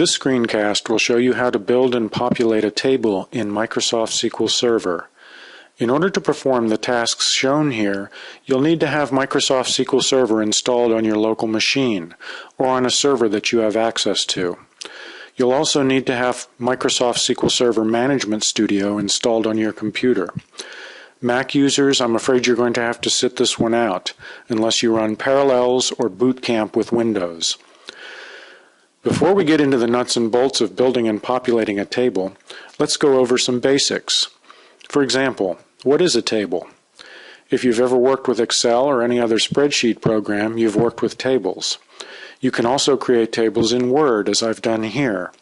This screencast will show you how to build and populate a table in Microsoft SQL Server. In order to perform the tasks shown here, you'll need to have Microsoft SQL Server installed on your local machine or on a server that you have access to. You'll also need to have Microsoft SQL Server Management Studio installed on your computer. Mac users, I'm afraid you're going to have to sit this one out unless you run Parallels or Boot Camp with Windows. Before we get into the nuts and bolts of building and populating a table, let's go over some basics. For example, what is a table? If you've ever worked with Excel or any other spreadsheet program, you've worked with tables. You can also create tables in Word, as I've done here.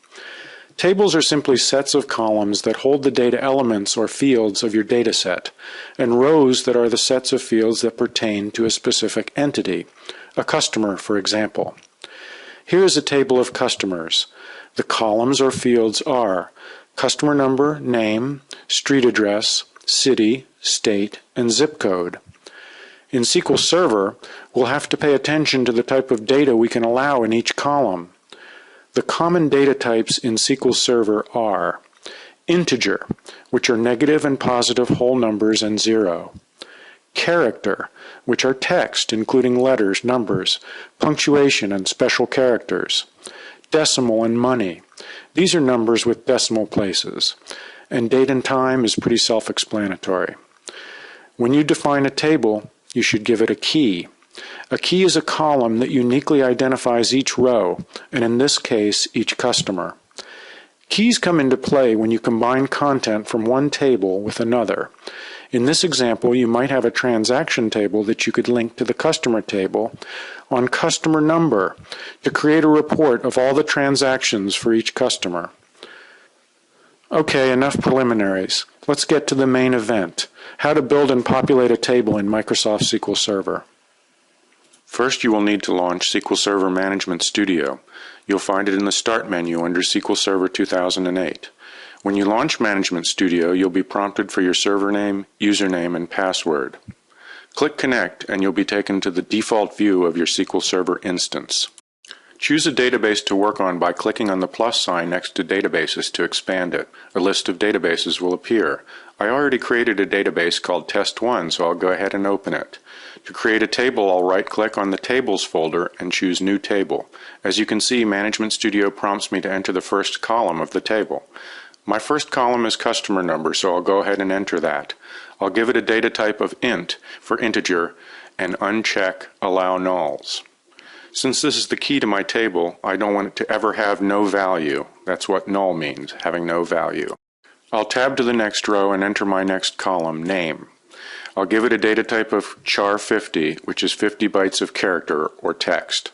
Tables are simply sets of columns that hold the data elements or fields of your data set, and rows that are the sets of fields that pertain to a specific entity, a customer, for example. Here is a table of customers. The columns or fields are customer number, name, street address, city, state, and zip code. In SQL Server, we'll have to pay attention to the type of data we can allow in each column. The common data types in SQL Server are integer, which are negative and positive whole numbers and zero. Character, which are text, including letters, numbers, punctuation, and special characters. Decimal and money. These are numbers with decimal places. And date and time is pretty self-explanatory. When you define a table, you should give it a key. A key is a column that uniquely identifies each row, and in this case, each customer. Keys come into play when you combine content from one table with another. In this example, you might have a transaction table that you could link to the customer table on customer number to create a report of all the transactions for each customer. Okay, enough preliminaries. Let's get to the main event, how to build and populate a table in Microsoft SQL Server. First, you will need to launch SQL Server Management Studio. You'll find it in the Start menu under SQL Server 2008. When you launch Management Studio, you'll be prompted for your server name, username, and password. Click Connect and you'll be taken to the default view of your SQL Server instance. Choose a database to work on by clicking on the plus sign next to Databases to expand it. A list of databases will appear. I already created a database called Test1, so I'll go ahead and open it. To create a table, I'll right-click on the Tables folder and choose New Table. As you can see, Management Studio prompts me to enter the first column of the table. My first column is customer number, so I'll go ahead and enter that. I'll give it a data type of int for integer and uncheck Allow Nulls. Since this is the key to my table, I don't want it to ever have no value. That's what null means, having no value. I'll tab to the next row and enter my next column, name. I'll give it a data type of char 50, which is 50 bytes of character or text.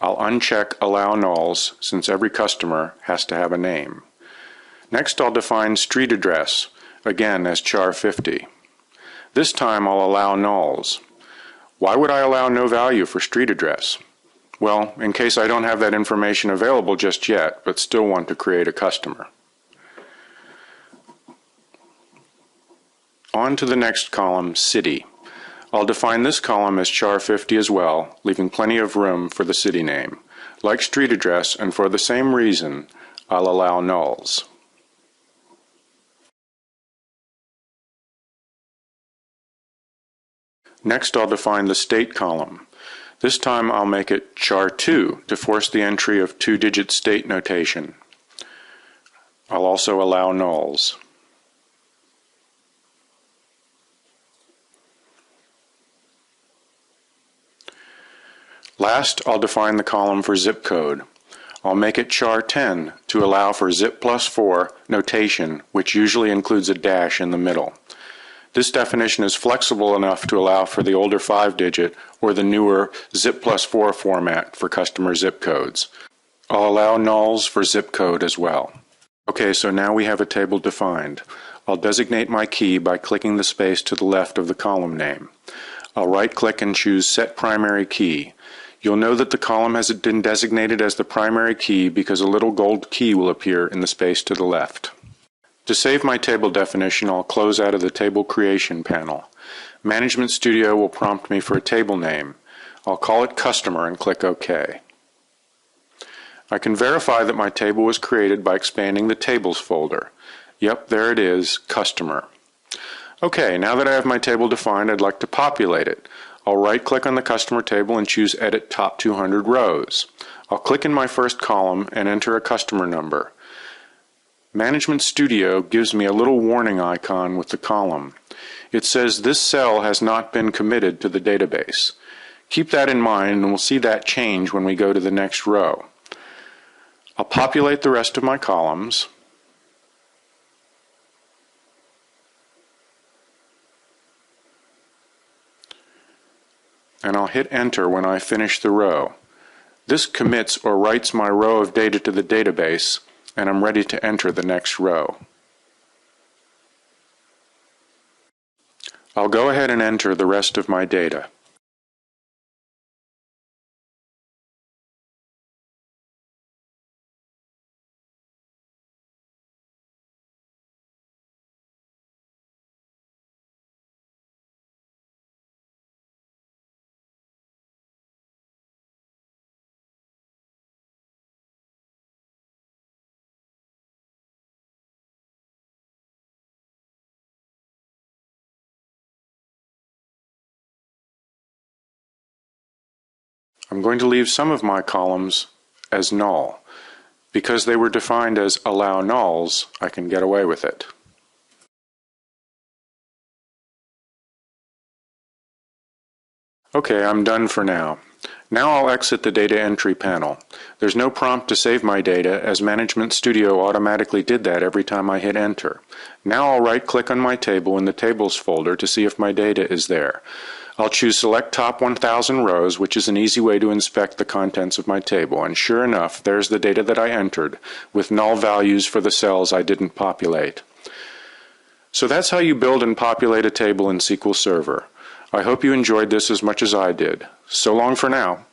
I'll uncheck Allow Nulls, since every customer has to have a name. Next, I'll define street address, again as char 50. This time I'll allow nulls. Why would I allow no value for street address? Well, in case I don't have that information available just yet, but still want to create a customer. On to the next column, city. I'll define this column as char 50 as well, leaving plenty of room for the city name. Like street address, and for the same reason, I'll allow nulls. Next, I'll define the state column. This time I'll make it char 2 to force the entry of two-digit state notation. I'll also allow nulls. Last, I'll define the column for zip code. I'll make it char 10 to allow for zip plus 4 notation, which usually includes a dash in the middle. This definition is flexible enough to allow for the older 5-digit or the newer zip plus 4 format for customer zip codes. I'll allow nulls for zip code as well. Okay, so now we have a table defined. I'll designate my key by clicking the space to the left of the column name. I'll right-click and choose Set Primary Key. You'll know that the column has been designated as the primary key because a little gold key will appear in the space to the left. To save my table definition, I'll close out of the Table Creation panel. Management Studio will prompt me for a table name. I'll call it Customer and click OK. I can verify that my table was created by expanding the Tables folder. Yep, there it is, Customer. Okay, now that I have my table defined, I'd like to populate it. I'll right-click on the customer table and choose Edit Top 200 Rows. I'll click in my first column and enter a customer number. Management Studio gives me a little warning icon with the column. It says this cell has not been committed to the database. Keep that in mind and we'll see that change when we go to the next row. I'll populate the rest of my columns. And I'll hit Enter when I finish the row. This commits or writes my row of data to the database, and I'm ready to enter the next row. I'll go ahead and enter the rest of my data. I'm going to leave some of my columns as null. Because they were defined as allow nulls, I can get away with it. Okay, I'm done for now. Now I'll exit the data entry panel. There's no prompt to save my data as Management Studio automatically did that every time I hit enter. Now I'll right-click on my table in the Tables folder to see if my data is there. I'll choose Select Top 1000 Rows, which is an easy way to inspect the contents of my table, and sure enough, there's the data that I entered, with null values for the cells I didn't populate. So that's how you build and populate a table in SQL Server. I hope you enjoyed this as much as I did. So long for now.